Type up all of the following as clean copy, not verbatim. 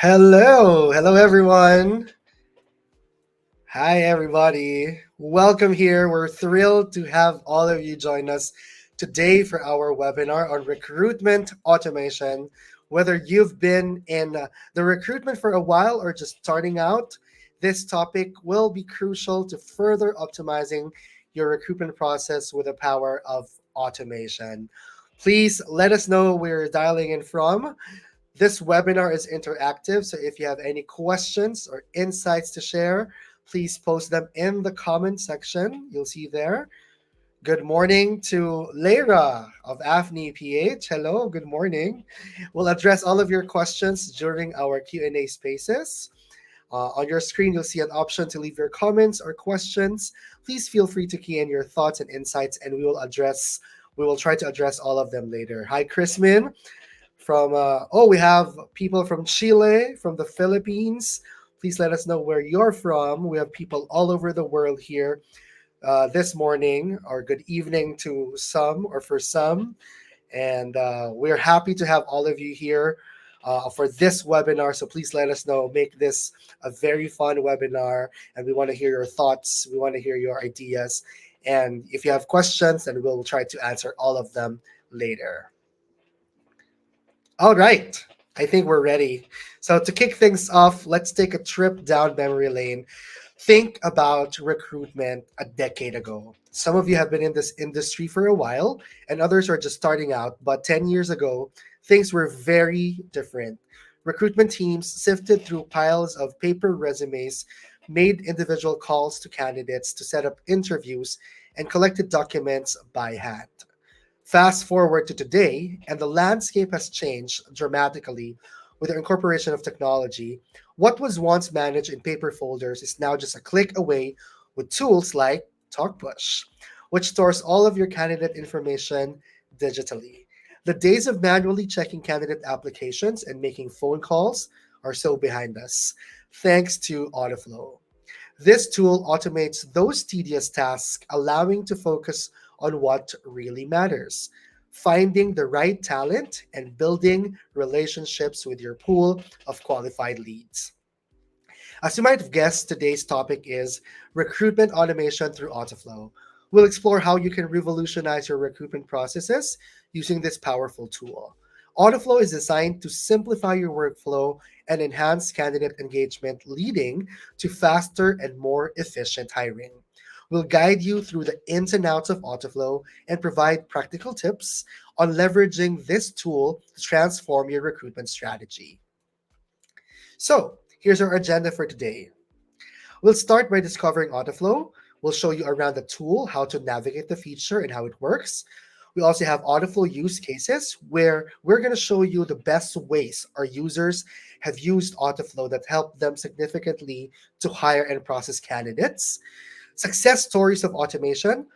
Hello, everyone. Hi, everybody. Welcome here. We're thrilled to have all of you join us today for our webinar on recruitment automation. Whether you've been in the recruitment for a while or just starting out, this topic will be crucial to further optimizing your recruitment process with the power of automation. Please let us know where you're dialing in from. This webinar is interactive, so if you have any questions or insights to share, please post them in the comment section. You'll see there. Good morning to Leira of AFNI PH. Hello, good morning. We'll address all of your questions during our Q&A spaces. On your screen, you'll see an option to leave your comments or questions. Please feel free to key in your thoughts and insights, and we will try to address all of them later. Hi, Chrismin from we have people from Chile, from the Philippines. Please let us know where you're from. We have people all over the world here this morning, or good evening to some, or for some. And we're happy to have all of you here for this webinar. So please let us know. Make this a very fun webinar, and we want to hear your thoughts. We want to hear your ideas. And if you have questions, then we'll try to answer all of them later. All right. I think we're ready. So, to kick things off, let's take a trip down memory lane. Think about recruitment a decade ago. Some of you have been in this industry for a while, and others are just starting out. But 10 years ago, things were very different. Recruitment teams sifted through piles of paper resumes, made individual calls to candidates to set up interviews, and collected documents by hand. Fast forward to today, and the landscape has changed dramatically with the incorporation of technology. What was once managed in paper folders is now just a click away with tools like TalkPush, which stores all of your candidate information digitally. The days of manually checking candidate applications and making phone calls are so behind us, thanks to Autoflow. This tool automates those tedious tasks, allowing to focus on what really matters: finding the right talent and building relationships with your pool of qualified leads. As you might have guessed, today's topic is recruitment automation through Autoflow. We'll explore how you can revolutionize your recruitment processes using this powerful tool. Autoflow is designed to simplify your workflow and enhance candidate engagement, leading to faster and more efficient hiring. We'll guide you through the ins and outs of Autoflow and provide practical tips on leveraging this tool to transform your recruitment strategy. So, here's our agenda for today. We'll start by discovering Autoflow. We'll show you around the tool, how to navigate the feature and how it works. We also have Autoflow use cases where we're going to show you the best ways our users have used Autoflow that help them significantly to hire and process candidates. Success stories of automation.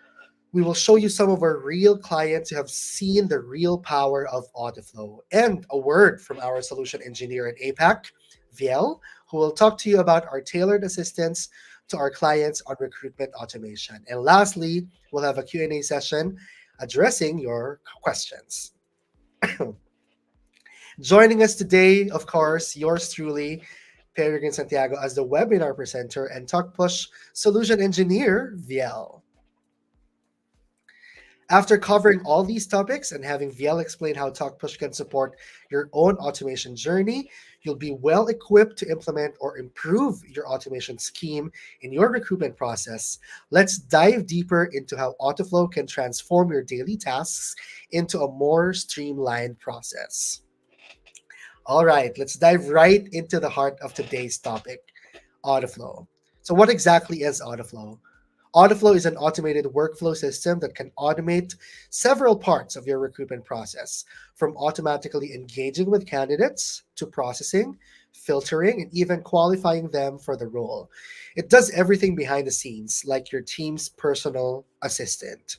We will show you some of our real clients who have seen the real power of Autoflow. And a word from our solution engineer at APAC, Viel, who will talk to you about our tailored assistance to our clients on recruitment automation. And lastly, we'll have a Q&A session addressing your questions. Joining us today, of course, yours truly, Peregrine Santiago, as the webinar presenter, and TalkPush solution engineer, Viel. After covering all these topics and having Viel explain how TalkPush can support your own automation journey, you'll be well equipped to implement or improve your automation scheme in your recruitment process. Let's dive deeper into how Autoflow can transform your daily tasks into a more streamlined process. All right, let's dive right into the heart of today's topic: Autoflow. So, what exactly is Autoflow? Autoflow is an automated workflow system that can automate several parts of your recruitment process, from automatically engaging with candidates to processing, filtering, and even qualifying them for the role. It does everything behind the scenes, like your team's personal assistant.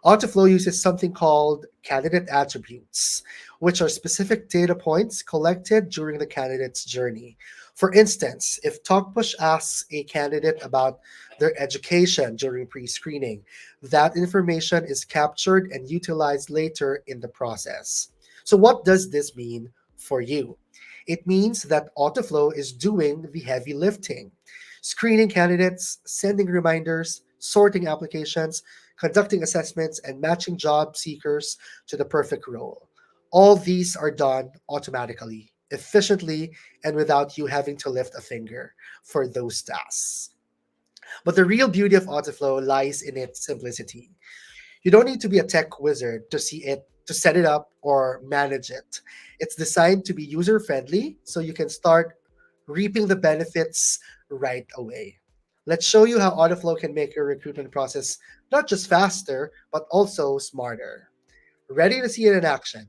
Autoflow uses something called candidate attributes, which are specific data points collected during the candidate's journey. For instance, if TalkPush asks a candidate about their education during pre screening, that information is captured and utilized later in the process. So, what does this mean for you? It means that autoflow is doing the heavy lifting, screening candidates, sending reminders, sorting applications, conducting assessments, and matching job seekers to the perfect role. All these are done automatically, efficiently, and without you having to lift a finger for those tasks. But the real beauty of autoflow lies in its simplicity. You don't need to be a tech wizard to see it, to set it up or manage it. It's designed to be user friendly so you can start reaping the benefits right away. Let's show you how Autoflow can make your recruitment process not just faster, but also smarter. Ready to see it in action?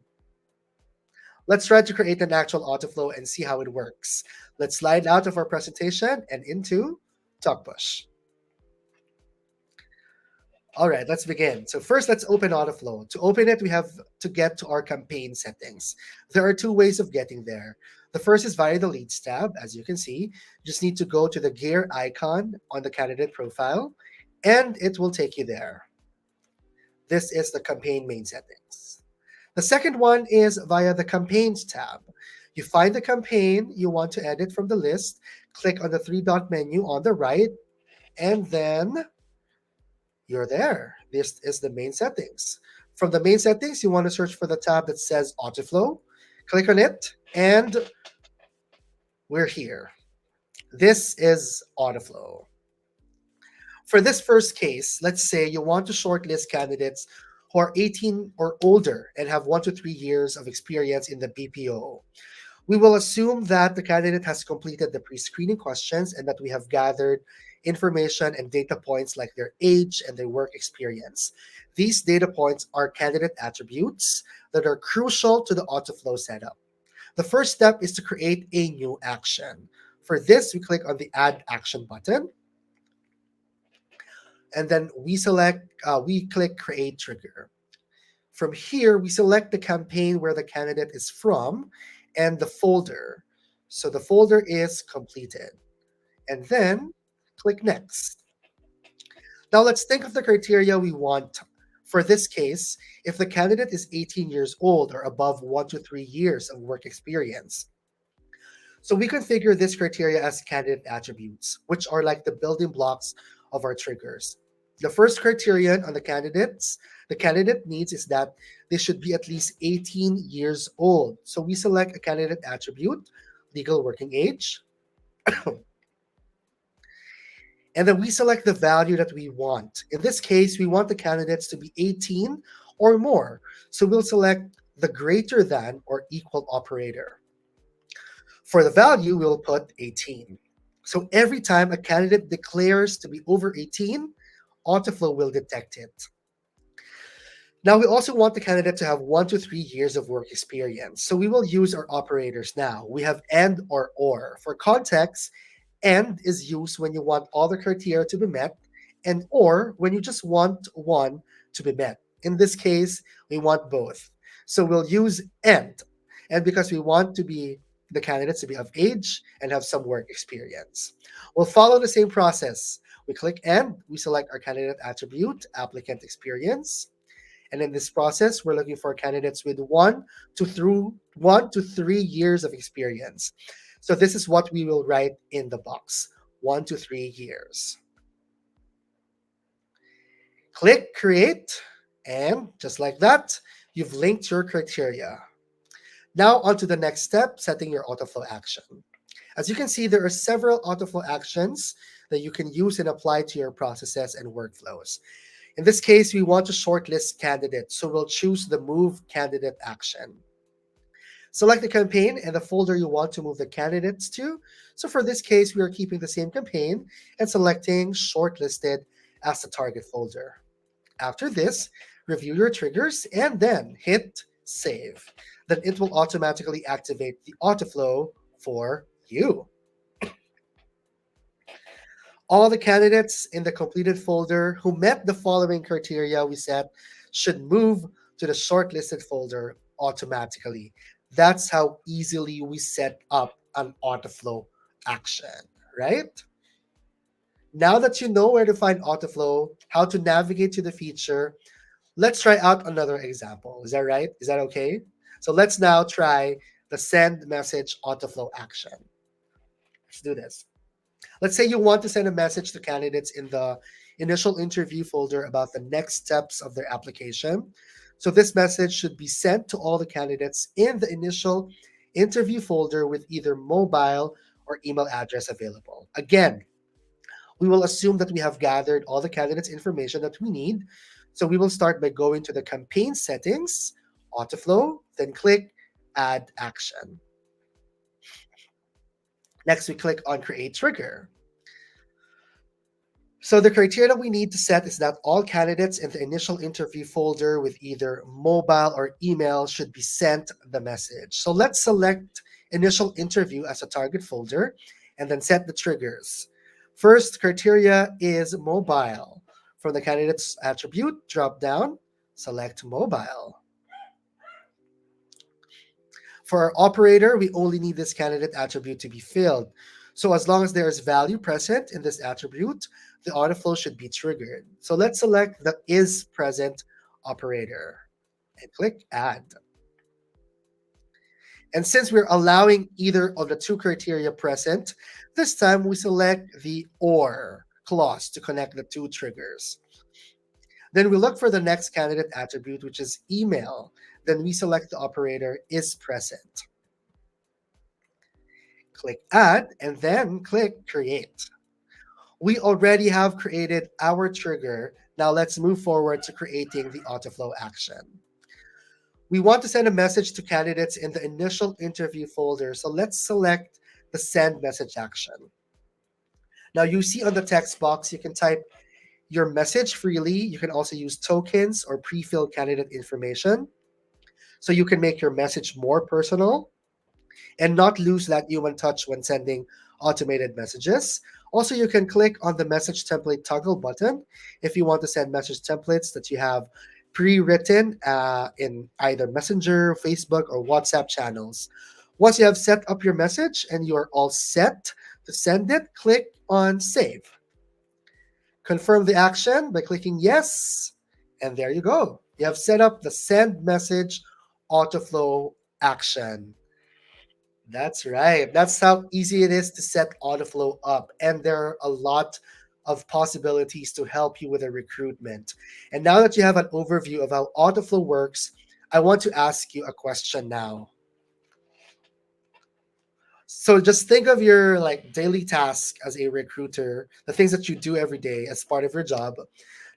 Let's try to create an actual Autoflow and see how it works. Let's slide out of our presentation and into TalkPush. All right, let's begin. So first, let's open Autoflow. To open it, we have to get to our campaign settings. There are two ways of getting there. The first is via the Leads tab. As you can see, you just need to go to the gear icon on the candidate profile, and it will take you there. This is the campaign main settings. The second one is via the campaigns tab. You find the campaign you want to edit from the list, click on the three-dot menu on the right, and then you're there. This is the main settings. From the main settings, you want to search for the tab that says Autoflow. Click on it, and we're here. This is Autoflow. For this first case, let's say you want to shortlist candidates who are 18 or older and have 1 to 3 years of experience in the BPO. We will assume that the candidate has completed the pre-screening questions and that we have gathered information and data points like their age and their work experience. These data points are candidate attributes that are crucial to the autoflow setup. The first step is to create a new action. For this, we click on the Add Action button, and then we click Create Trigger. From here, we select the campaign where the candidate is from and the folder. So the folder is completed. And then click Next. Now let's think of the criteria we want. For this case, if the candidate is 18 years old or above 1 to 3 years of work experience. So we configure this criteria as candidate attributes, which are like the building blocks of our triggers. The first criterion on the candidate needs is that they should be at least 18 years old. So we select a candidate attribute, legal working age, and then we select the value that we want. In this case, we want the candidates to be 18 or more. So we'll select the greater than or equal operator. For the value, we'll put 18. So every time a candidate declares to be over 18, Autoflow will detect it. Now, we also want the candidate to have 1 to 3 years of work experience. So we will use our operators now. We have and or. For context, and is used when you want all the criteria to be met, and or when you just want one to be met. In this case, we want both. So we'll use and because we want the candidates to be of age and have some work experience. We'll follow the same process. We click and we select our candidate attribute, applicant experience. And in this process, we're looking for candidates with 1 to 3 years of experience. So this is what we will write in the box, 1 to 3 years. Click create, and just like that, you've linked your criteria. Now on to the next step, setting your autoflow action. As you can see, there are several autoflow actions that you can use and apply to your processes and workflows. In this case, we want to shortlist candidates, so we'll choose the Move Candidate action. Select the campaign and the folder you want to move the candidates to. So for this case, we are keeping the same campaign and selecting Shortlisted as the target folder. After this, review your triggers and then hit Save. Then it will automatically activate the autoflow for you. All the candidates in the completed folder who met the following criteria we set should move to the shortlisted folder automatically. That's how easily we set up an autoflow action, right? Now that you know where to find autoflow, how to navigate to the feature, let's try out another example. Is that right? Is that okay? So let's now try the send message autoflow action. Let's do this. Let's say you want to send a message to candidates in the initial interview folder about the next steps of their application. So this message should be sent to all the candidates in the initial interview folder with either mobile or email address available. Again, we will assume that we have gathered all the candidates' information that we need. So we will start by going to the campaign settings, autoflow, then click add action. Next, we click on create trigger. So the criteria we need to set is that all candidates in the initial interview folder with either mobile or email should be sent the message. So let's select initial interview as a target folder and then set the triggers. First criteria is mobile. From the candidates attribute, drop down, select mobile. For our operator, we only need this candidate attribute to be filled. So as long as there is value present in this attribute, the autoflow should be triggered. So let's select the is present operator and click add. And since we're allowing either of the two criteria present, this time we select the or clause to connect the two triggers. Then we look for the next candidate attribute, which is email. Then we select the operator is present. Click add and then click create. We already have created our trigger. Now let's move forward to creating the autoflow action. We want to send a message to candidates in the initial interview folder. So let's select the send message action. Now you see on the text box, you can type your message freely. You can also use tokens or pre-filled candidate information. So you can make your message more personal and not lose that human touch when sending automated messages. Also, you can click on the message template toggle button if you want to send message templates that you have pre-written in either Messenger, Facebook, or WhatsApp channels. Once you have set up your message and you are all set to send it, click on save. Confirm the action by clicking yes, and there you go. You have set up the send message autoflow action. That's right. That's how easy it is to set autoflow up. And there are a lot of possibilities to help you with a recruitment. And now that you have an overview of how autoflow works, I want to ask you a question now. So just think of your like daily task as a recruiter, the things that you do every day as part of your job.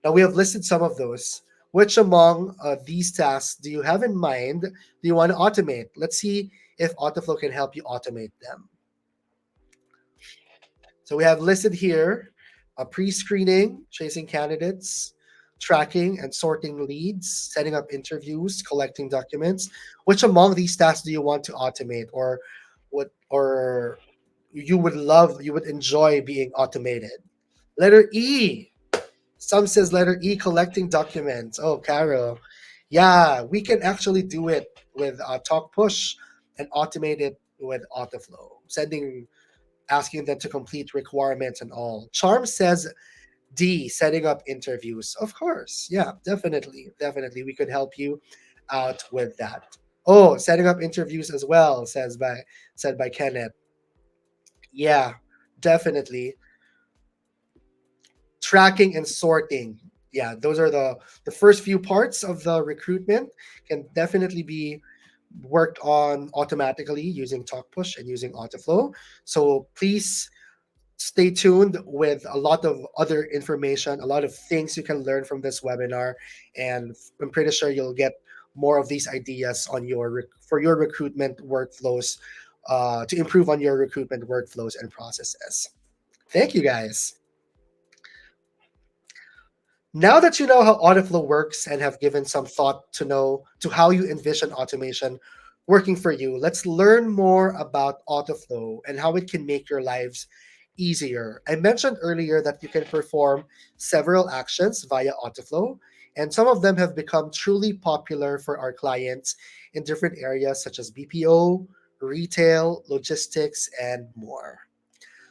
Now we have listed some of those. Which among these tasks do you have in mind? Do you want to automate? Let's see if Autoflow can help you automate them. So we have listed here a pre-screening, chasing candidates, tracking and sorting leads, setting up interviews, collecting documents. Which among these tasks do you want to automate, or you would enjoy being automated? Letter E. Some says letter E, collecting documents. Oh, Carol. Yeah, we can actually do it with Talk Push and automate it with Autoflow, asking them to complete requirements and all. Charm says D, setting up interviews. Of course. Yeah, definitely. Definitely. We could help you out with that. Oh, setting up interviews as well, said by Kenneth. Yeah, definitely. Tracking and sorting. Yeah, those are the first few parts of the recruitment can definitely be worked on automatically using Talk Push and using Autoflow. So please stay tuned with a lot of other information, a lot of things you can learn from this webinar, and I'm pretty sure you'll get more of these ideas on for your recruitment workflows, to improve on your recruitment workflows and processes. Thank you, guys. Now that you know how Autoflow works and have given some thought to how you envision automation working for you, let's learn more about Autoflow and how it can make your lives easier. I mentioned earlier that you can perform several actions via Autoflow, and some of them have become truly popular for our clients in different areas such as BPO, retail, logistics, and more.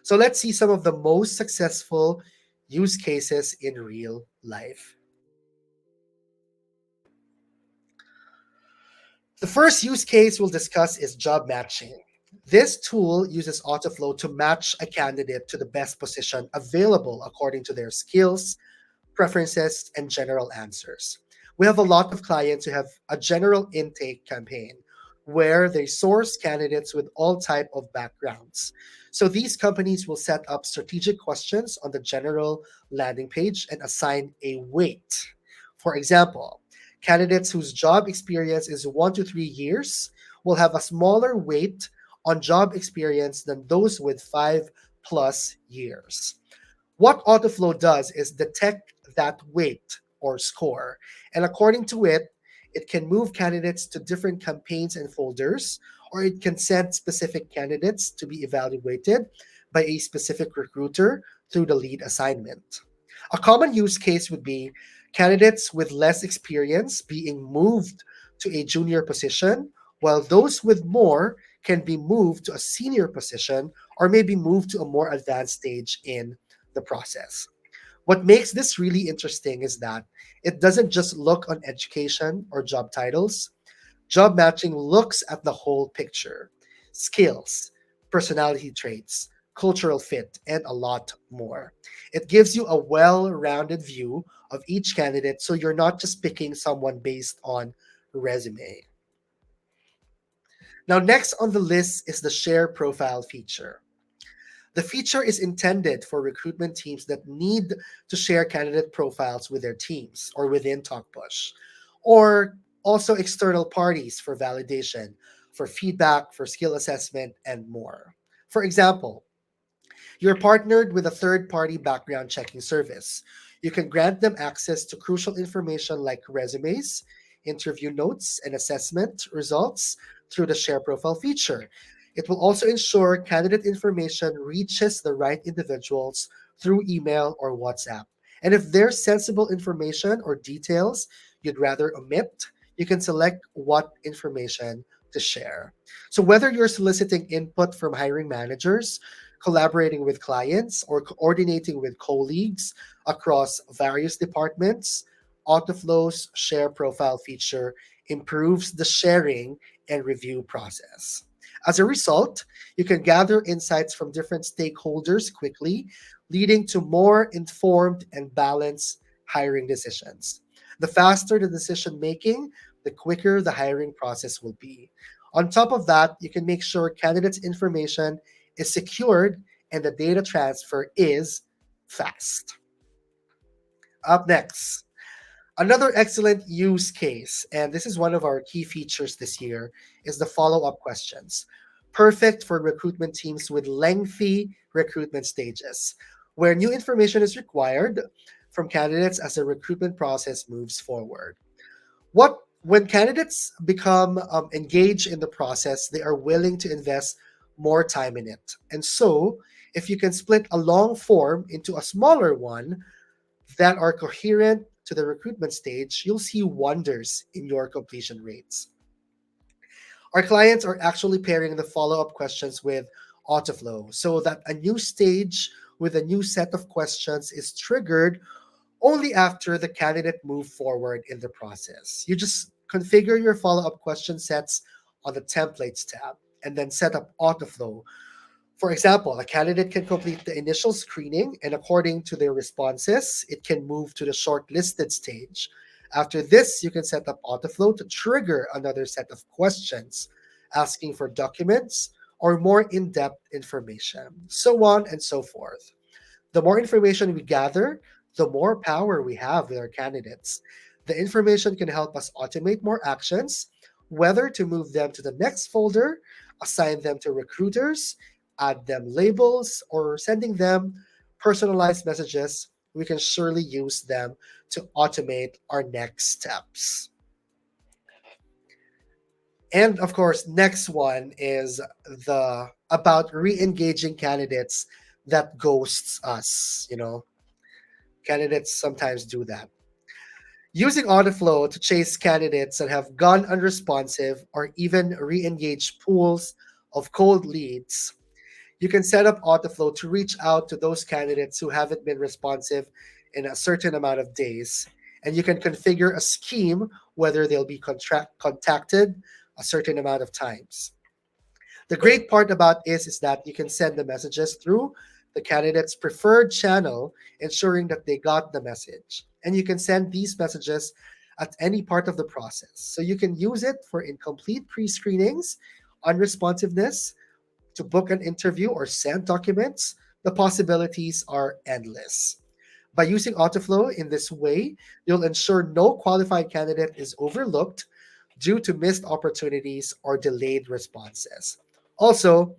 So let's see some of the most successful use cases in real life. The first use case we'll discuss is job matching. This tool uses Autoflow to match a candidate to the best position available according to their skills, preferences, and general answers. We have a lot of clients who have a general intake campaign where they source candidates with all type of backgrounds. So these companies will set up strategic questions on the general landing page and assign a weight. For example, candidates whose job experience is 1 to 3 years will have a smaller weight on job experience than those with 5 plus years. What Autoflow does is detect that weight or score, and according to it, it can move candidates to different campaigns and folders, or it can send specific candidates to be evaluated by a specific recruiter through the lead assignment. A common use case would be candidates with less experience being moved to a junior position, while those with more can be moved to a senior position or maybe moved to a more advanced stage in the process. What makes this really interesting is that it doesn't just look on education or job titles. Job matching looks at the whole picture: skills, personality traits, cultural fit, and a lot more. It gives you a well rounded view of each candidate so you're not just picking someone based on resume. Now, next on the list is the share profile feature. The feature is intended for recruitment teams that need to share candidate profiles with their teams or within TalkPush, or also external parties for validation, for feedback, for skill assessment, and more. For example, you're partnered with a third party background checking service. You can grant them access to crucial information like resumes, interview notes, and assessment results through the Share Profile feature. It will also ensure candidate information reaches the right individuals through email or WhatsApp. And if there's sensible information or details you'd rather omit, you can select what information to share. So, whether you're soliciting input from hiring managers, collaborating with clients, or coordinating with colleagues across various departments, Autoflow's share profile feature improves the sharing and review process. As a result, you can gather insights from different stakeholders quickly, leading to more informed and balanced hiring decisions. The faster the decision making, the quicker the hiring process will be. On top of that, you can make sure candidates' information is secured and the data transfer is fast. Up next, another excellent use case, and this is one of our key features this year, is the follow up questions. Perfect for recruitment teams with lengthy recruitment stages, where new information is required from candidates as the recruitment process moves forward. What when candidates become engaged in the process, they are willing to invest more time in it. And so, if you can split a long form into a smaller one that are coherent to the recruitment stage, you'll see wonders in your completion rates. Our clients are actually pairing the follow up questions with Autoflow so that a new stage with a new set of questions is triggered only after the candidate move forward in the process. You just configure your follow up question sets on the templates tab and then set up Autoflow. For example, a candidate can complete the initial screening, and according to their responses, it can move to the shortlisted stage. After this, you can set up Autoflow to trigger another set of questions, asking for documents or more in depth information, so on and so forth. The more information we gather, the more power we have with our candidates. The information can help us automate more actions, whether to move them to the next folder, assign them to recruiters, add them labels, or sending them personalized messages. We can surely use them to automate our next steps. And of course, next one is the about re-engaging candidates that ghosts us. Candidates sometimes do that. Using Autoflow to chase candidates that have gone unresponsive or even re-engage pools of cold leads, you can set up Autoflow to reach out to those candidates who haven't been responsive in a certain amount of days. And you can configure a scheme whether they'll be contacted a certain amount of times. The great part about is that you can send the messages through the candidate's preferred channel, ensuring that they got the message. And you can send these messages at any part of the process. So you can use it for incomplete pre-screenings, unresponsiveness, to book an interview or send documents. The possibilities are endless. By using Autoflow in this way, you'll ensure no qualified candidate is overlooked due to missed opportunities or delayed responses. Also,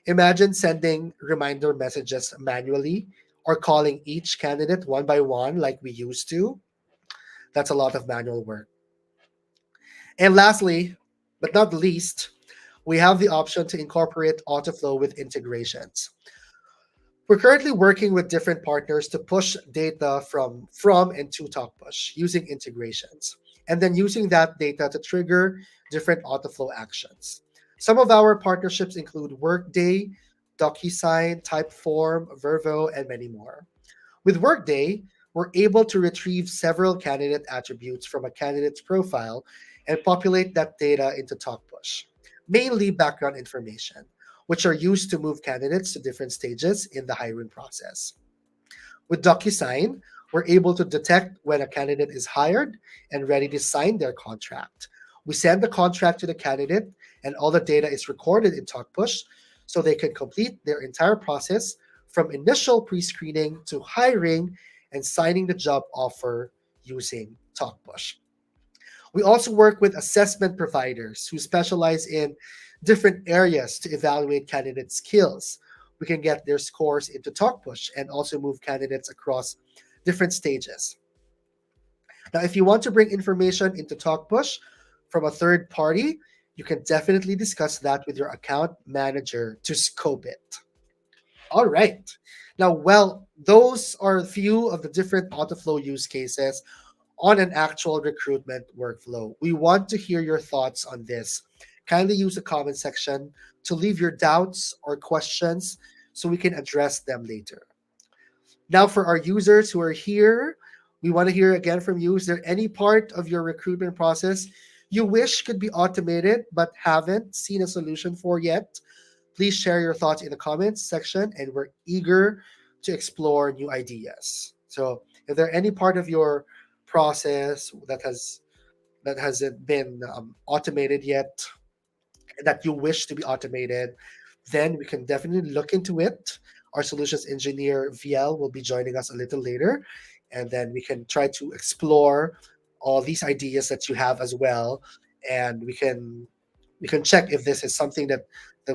imagine sending reminder messages manually or calling each candidate one by one like we used to. That's a lot of manual work. And lastly, but not least, we have the option to incorporate Autoflow with integrations. We're currently working with different partners to push data from and to TalkPush using integrations, and then using that data to trigger different Autoflow actions. Some of our partnerships include Workday, DocuSign, Typeform, Vervo, and many more. With Workday, we're able to retrieve several candidate attributes from a candidate's profile and populate that data into TalkPush, mainly background information, which are used to move candidates to different stages in the hiring process. With DocuSign, we're able to detect when a candidate is hired and ready to sign their contract. We send the contract to the candidate, and all the data is recorded in TalkPush so they can complete their entire process from initial pre screening to hiring and signing the job offer using TalkPush. We also work with assessment providers who specialize in different areas to evaluate candidate skills. We can get their scores into TalkPush and also move candidates across different stages. Now, if you want to bring information into TalkPush from a third party, you can definitely discuss that with your account manager to scope it. All right. Now, well, those are a few of the different Autoflow use cases on an actual recruitment workflow. We want to hear your thoughts on this. Kindly use the comment section to leave your doubts or questions so we can address them later. Now, for our users who are here, we want to hear again from you. Is there any part of your recruitment process you wish could be automated but haven't seen a solution for yet? Please share your thoughts in the comments section, and we're eager to explore new ideas. So, if there any part of your process that hasn't been automated yet, that you wish to be automated, then we can definitely look into it. Our solutions engineer VL will be joining us a little later, and then we can try to explore all these ideas that you have as well, and we can check if this is something that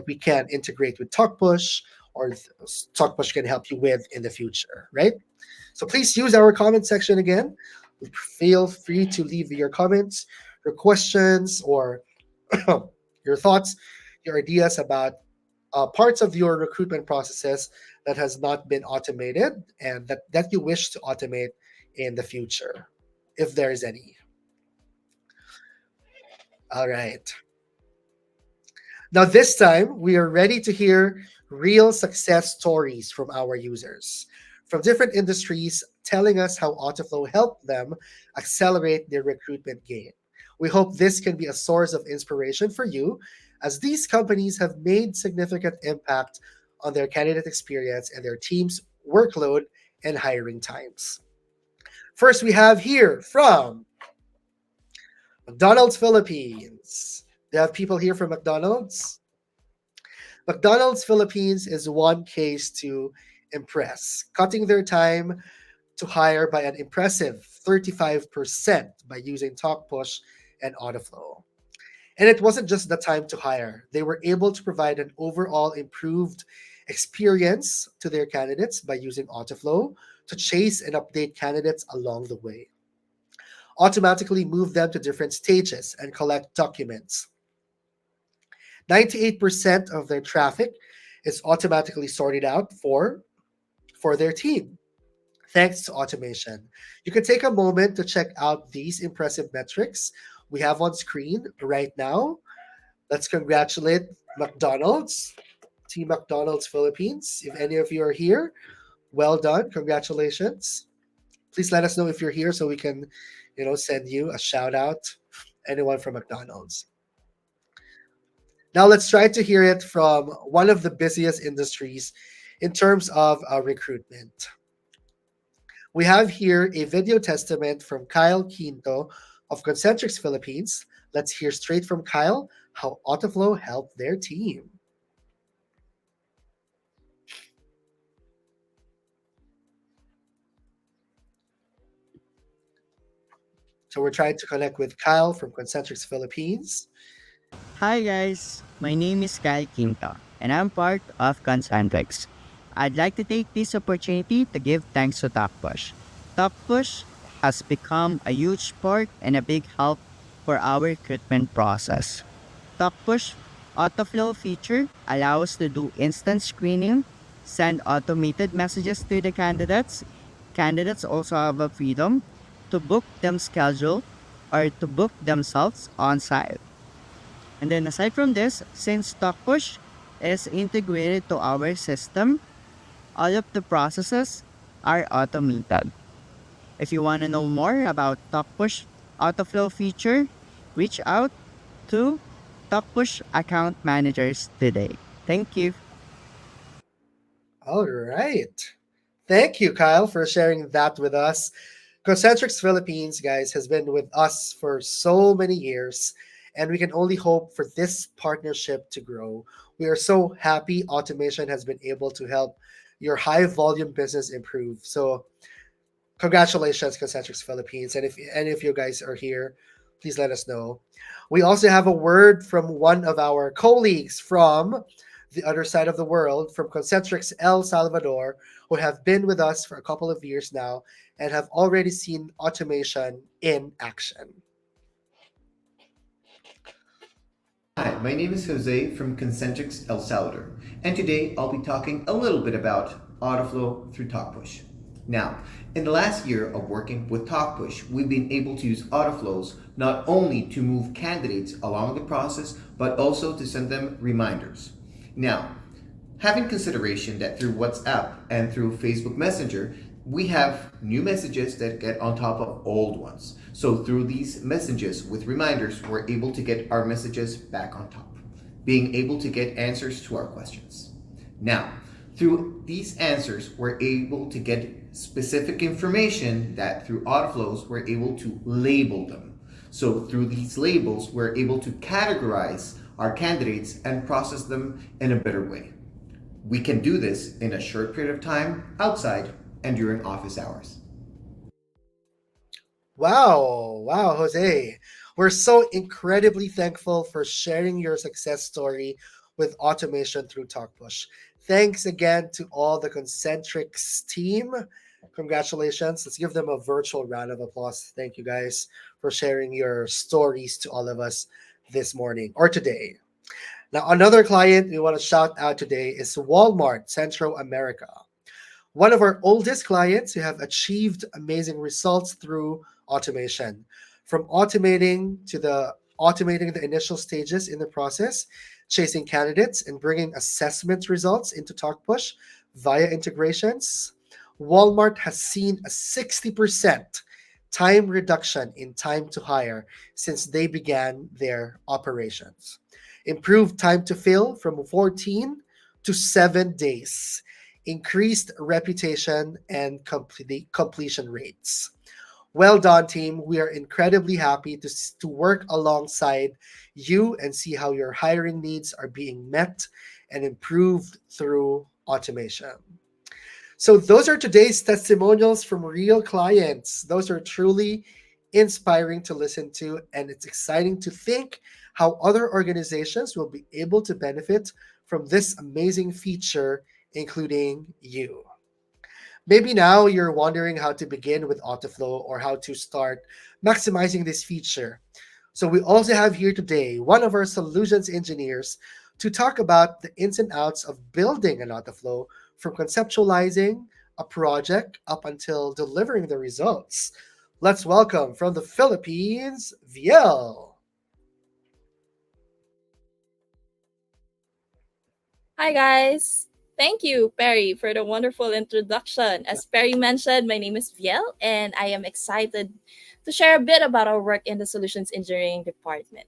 we can integrate with TalkPush or TalkPush can help you with in the future, right? So please use our comment section again. Feel free to leave your comments, your questions, or your thoughts, your ideas about parts of your recruitment processes that has not been automated and that you wish to automate in the future, if there is any. All right. Now, this time, we are ready to hear real success stories from our users from different industries telling us how Autoflow helped them accelerate their recruitment game. We hope this can be a source of inspiration for you, as these companies have made significant impact on their candidate experience and their team's workload and hiring times. First, we have here from McDonald's Philippines. Do you have people here from McDonald's? McDonald's Philippines is one case to impress, cutting their time to hire by an impressive 35% by using TalkPush and Autoflow. And it wasn't just the time to hire, they were able to provide an overall improved experience to their candidates by using Autoflow to chase and update candidates along the way, automatically move them to different stages and collect documents. 98% of their traffic is automatically sorted out for their team thanks to automation. You can take a moment to check out these impressive metrics we have on screen right now. Let's congratulate McDonald's, Team McDonald's Philippines. If any of you are here, well done. Congratulations. Please let us know if you're here so we can, send you a shout out. Anyone from McDonald's. Now let's try to hear it from one of the busiest industries in terms of recruitment. We have here a video testament from Kyle Quinto of Concentrix Philippines. Let's hear straight from Kyle how Autoflow helped their team. So we're trying to connect with Kyle from Concentrix Philippines. Hi guys, my name is Kyle Quinto, and I'm part of Concentrix. I'd like to take this opportunity to give thanks to TalkPush. TalkPush has become a huge part and a big help for our recruitment process. TalkPush autoflow feature allows to do instant screening, send automated messages to the candidates. Candidates also have a freedom to book them schedule or to book themselves on site. And then aside from this, since TalkPush is integrated to our system, all of the processes are automated. If you want to know more about TalkPush autoflow feature, reach out to TalkPush account managers today. Thank you. All right. Thank you, Kyle, for sharing that with us. Concentrix Philippines, guys, has been with us for so many years, and we can only hope for this partnership to grow. We are so happy automation has been able to help your high volume business improve. So, congratulations, Concentrix Philippines. And if any of you guys are here, please let us know. We also have a word from one of our colleagues from the other side of the world, from Concentrix El Salvador, who have been with us for a couple of years now and have already seen automation in action. Hi, my name is Jose from Concentrix El Salvador, and today I'll be talking a little bit about Autoflow through TalkPush. Now, in the last year of working with TalkPush, we've been able to use Autoflows not only to move candidates along the process, but also to send them reminders. Now, having consideration that through WhatsApp and through Facebook Messenger, we have new messages that get on top of old ones. So through these messages with reminders, we're able to get our messages back on top, being able to get answers to our questions. Now, through these answers, we're able to get specific information that through autoflows, we're able to label them. So through these labels, we're able to categorize our candidates and process them in a better way. We can do this in a short period of time outside and during office hours. Wow, wow, Jose. We're so incredibly thankful for sharing your success story with automation through TalkPush. Thanks again to all the Concentrix team. Congratulations. Let's give them a virtual round of applause. Thank you guys for sharing your stories to all of us this morning or today. Now, another client we want to shout out today is Walmart Central America, one of our oldest clients who have achieved amazing results through automation. From automating the initial stages in the process, chasing candidates and bringing assessment results into TalkPush via integrations, Walmart has seen a 60% time reduction in time to hire since they began their operations. Improved time to fill from 14 to 7 days, increased reputation and completion rates. Well done, team. We are incredibly happy to work alongside you and see how your hiring needs are being met and improved through automation. So, those are today's testimonials from real clients. Those are truly inspiring to listen to, and it's exciting to think how other organizations will be able to benefit from this amazing feature, including you. Maybe now you're wondering how to begin with Autoflow or how to start maximizing this feature. So, we also have here today one of our solutions engineers to talk about the ins and outs of building an Autoflow from conceptualizing a project up until delivering the results. Let's welcome from the Philippines, Viel. Hi, guys. Thank you, Perry, for the wonderful introduction. As Perry mentioned, my name is Viel, and I am excited to share a bit about our work in the Solutions Engineering Department.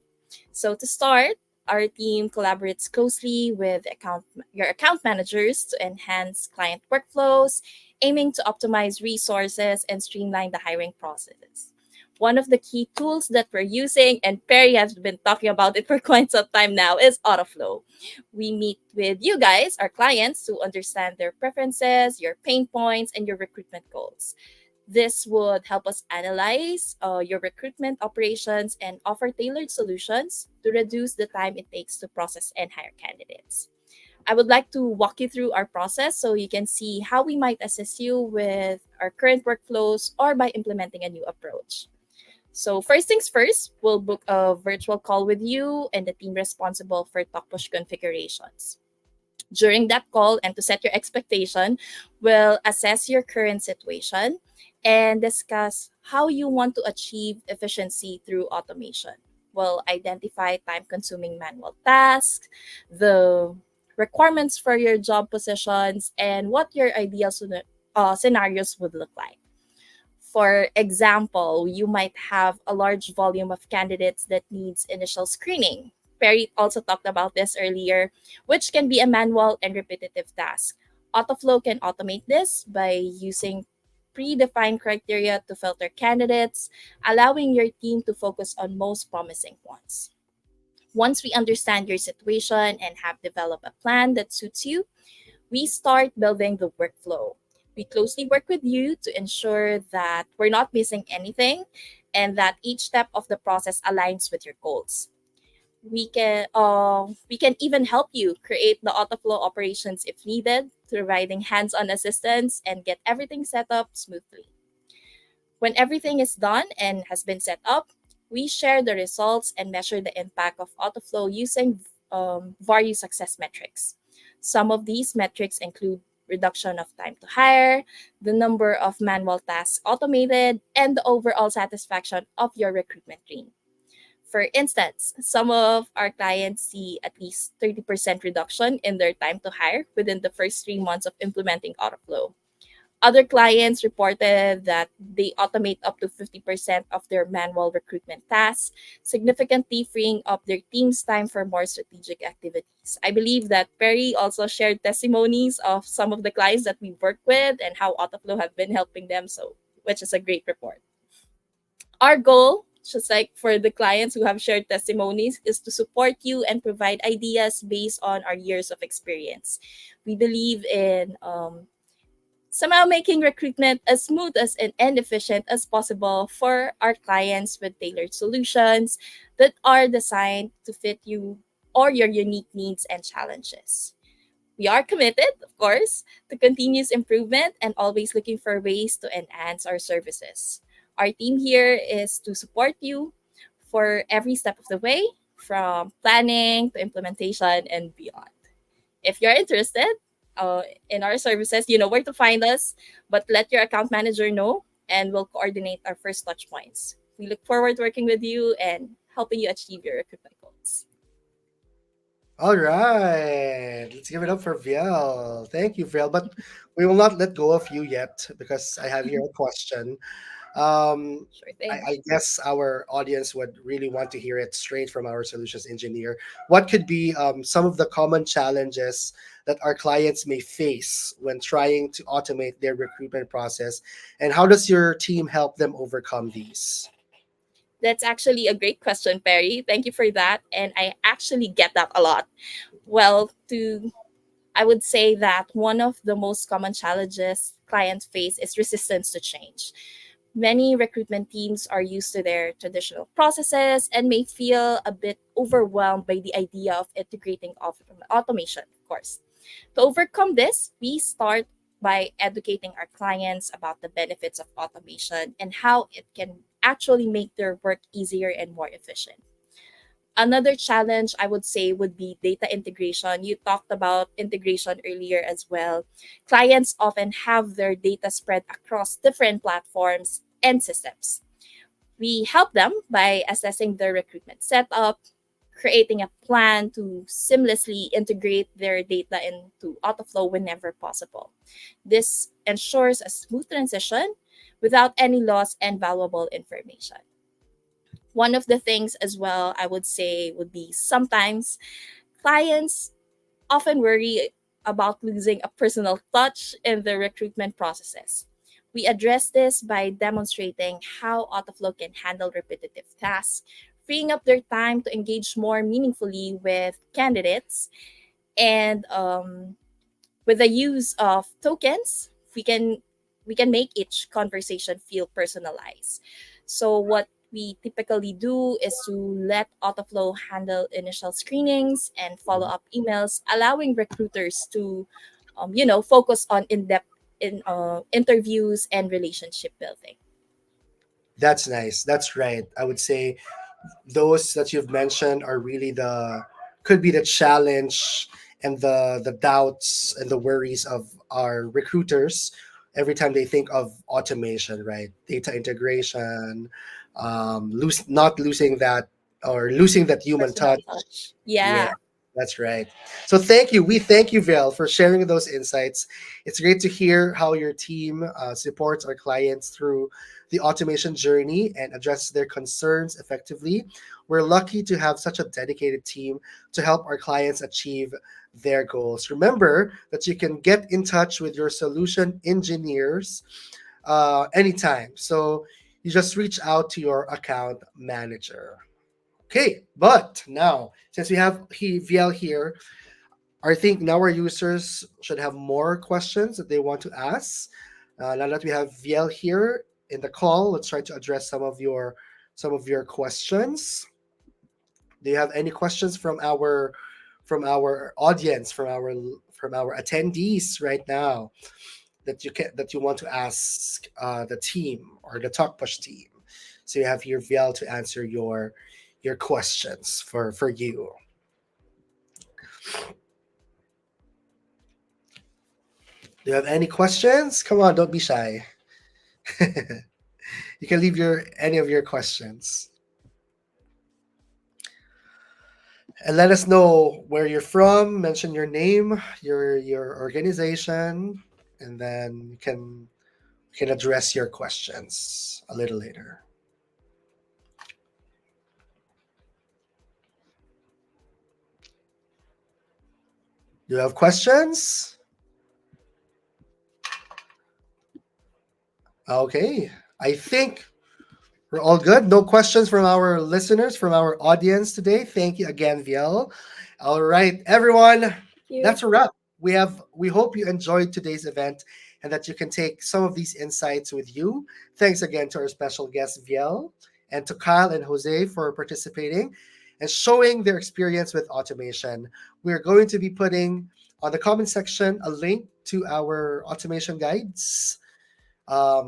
So, to start, Our team collaborates closely with your account managers to enhance client workflows, aiming to optimize resources and streamline the hiring processes. One of the key tools that we're using, and Perry has been talking about it for quite some time now, is Autoflow. We meet with you guys, our clients, to understand their preferences, your pain points, and your recruitment goals. This would help us analyze your recruitment operations and offer tailored solutions to reduce the time it takes to process and hire candidates. I would like to walk you through our process so you can see how we might assist you with our current workflows or by implementing a new approach. So, first things first, we'll book a virtual call with you and the team responsible for TalkPush configurations. During that call, and to set your expectation, we'll assess your current situation and discuss how you want to achieve efficiency through automation. We'll identify time consuming manual tasks, the requirements for your job positions, and what your ideal scenarios would look like. For example, you might have a large volume of candidates that needs initial screening. Perry also talked about this earlier, which can be a manual and repetitive task. Autoflow can automate this by using predefined criteria to filter candidates, allowing your team to focus on most promising ones. Once we understand your situation and have developed a plan that suits you, we start building the workflow. We closely work with you to ensure that we're not missing anything and that each step of the process aligns with your goals. We can even help you create the autoflow operations if needed, providing hands-on assistance and get everything set up smoothly. When everything is done and has been set up, we share the results and measure the impact of autoflow using various success metrics. Some of these metrics include reduction of time to hire, the number of manual tasks automated, and the overall satisfaction of your recruitment team. For instance, some of our clients see at least 30% reduction in their time to hire within the first 3 months of implementing Autoflow. Other clients reported that they automate up to 50% of their manual recruitment tasks, significantly freeing up their team's time for more strategic activities. I believe that Perry also shared testimonies of some of the clients that we work with and how Autoflow have been helping them, so which is a great report. Our goal, just like for the clients who have shared testimonies, is to support you and provide ideas based on our years of experience. We believe in somehow making recruitment as smooth and efficient as possible for our clients with tailored solutions that are designed to fit you or your unique needs and challenges. We are committed, of course, to continuous improvement and always looking for ways to enhance our services. Our team here is to support you for every step of the way, from planning to implementation and beyond. If you're interested in our services, you know where to find us, but let your account manager know and we'll coordinate our first touch points. We look forward to working with you and helping you achieve your recruitment goals. All right, let's give it up for Viel. Thank you, Viel. But we will not let go of you yet because I have here a question. Um, Sure I, thing. I guess our audience would really want to hear it straight from our solutions engineer. What could be some of the common challenges that our clients may face when trying to automate their recruitment process, and how does your team help them overcome these? That's actually a great question, Perry. Thank you for that. And I actually get that a lot. Well, to I would say that one of the most common challenges clients face is resistance to change. Many recruitment teams are used to their traditional processes and may feel a bit overwhelmed by the idea of integrating automation, of course. To overcome this, we start by educating our clients about the benefits of automation and how it can actually make their work easier and more efficient. Another challenge I would say would be data integration. You talked about integration earlier as well. Clients often have their data spread across different platforms and systems. We help them by assessing their recruitment setup, creating a plan to seamlessly integrate their data into Autoflow whenever possible. This ensures a smooth transition without any loss and valuable information. One of the things as well I would say would be sometimes clients often worry about losing a personal touch in the recruitment processes. We address this by demonstrating how Autoflow can handle repetitive tasks, freeing up their time to engage more meaningfully with candidates. And with the use of tokens, we can make each conversation feel personalized. So what we typically do is to let Autoflow handle initial screenings and follow up emails, allowing recruiters to, focus on in-depth interviews and relationship building. That's nice. That's right. I would say those that you've mentioned are really the could be the challenge and the doubts and the worries of our recruiters every time they think of automation, right? Data integration, not losing that or losing that human Personal touch. touch. Yeah, Yeah. that's right. So thank you. We thank you, Vel, for sharing those insights. It's great to hear how your team supports our clients through the automation journey and addresses their concerns effectively. We're lucky to have such a dedicated team to help our clients achieve their goals. Remember that you can get in touch with your solution engineers anytime. So you just reach out to your account manager. Okay, but now since we have VL here, I think now our users should have more questions that they want to ask. Now that we have VL here in the call, let's try to address some of your questions. Do you have any questions from our audience, from our attendees right now that you want to ask the team or the Talk Push team? So you have here VL to answer your questions for you. Do you have any questions? Come on, don't be shy. You can leave your any of your questions and let us know where you're from. Mention your name, your organization, and then we can address your questions a little later. Do you have questions? Okay, I think we're all good. No questions from our listeners, from our audience today. Thank you again, Viel. All right, everyone, Thank you. that's a wrap. We hope you enjoyed today's event and that you can take some of these insights with you. Thanks again to our special guest, Viel, and to Kyle and Jose for participating and showing their experience with automation. We're going to be putting on the comment section a link to our automation guides.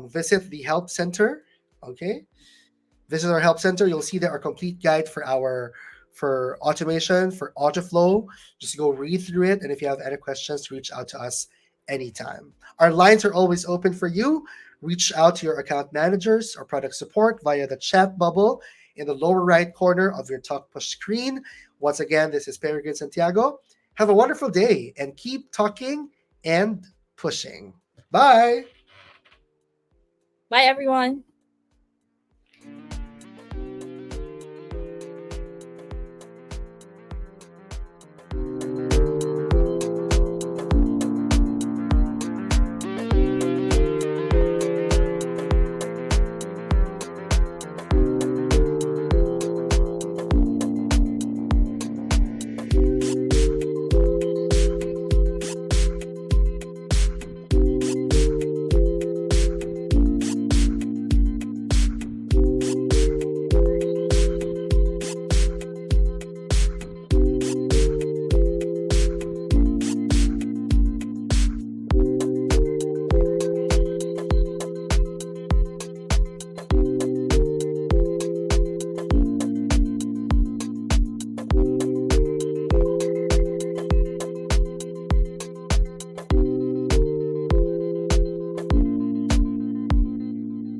Visit the help center. Okay, visit our help center. You'll see there our complete guide for automation for Autoflow. Just go read through it, and if you have any questions, reach out to us anytime. Our lines are always open for you. Reach out to your account managers or product support via the chat bubble in the lower right corner of your Talk Push screen. Once again, this is Peregrine Santiago. Have a wonderful day and keep talking and pushing. Bye. Bye, everyone.